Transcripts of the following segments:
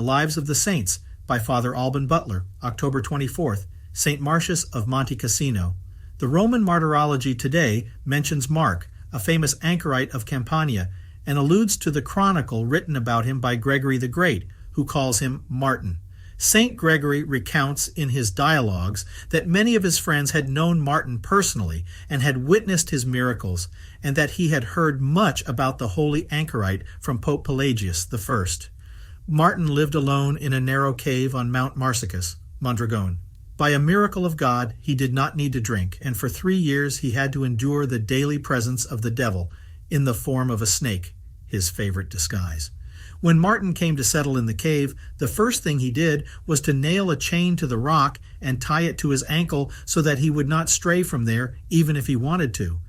The Lives of the Saints by Father Alban Butler, October 24th, St. Marcius of Monte Cassino. The Roman Martyrology today mentions Mark, a famous Anchorite of Campania, and alludes to the chronicle written about him by Gregory the Great, who calls him Martin. St. Gregory recounts in his dialogues that many of his friends had known Martin personally and had witnessed his miracles, and that he had heard much about the holy Anchorite from Pope Pelagius I. Martin lived alone in a narrow cave on Mount Marcius, Mondragone. By a miracle of God, he did not need to drink, and for 3 years he had to endure the daily presence of the devil in the form of a snake, his favorite disguise. When Martin came to settle in the cave, the first thing he did was to nail a chain to the rock and tie it to his ankle so that he would not stray from there, even if he wanted to.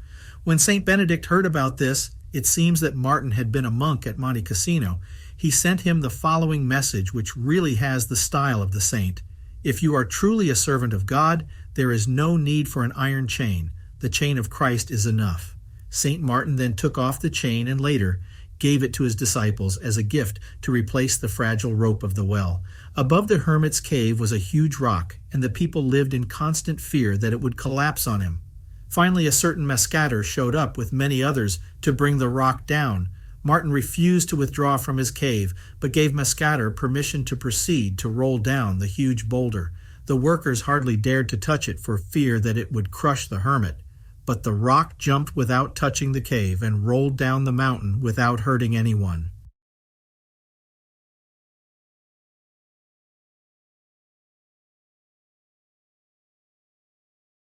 When St. Benedict heard about this, it seems that Martin had been a monk at Monte Cassino. He sent him the following message, which really has the style of the saint. If you are truly a servant of God, there is no need for an iron chain. The chain of Christ is enough. St. Martin then took off the chain and later gave it to his disciples as a gift to replace the fragile rope of the well. Above the hermit's cave was a huge rock, and the people lived in constant fear that it would collapse on him. Finally, a certain Mascater showed up with many others to bring the rock down. Martin refused to withdraw from his cave, but gave Mascater permission to proceed to roll down the huge boulder. The workers hardly dared to touch it for fear that it would crush the hermit. But the rock jumped without touching the cave and rolled down the mountain without hurting anyone.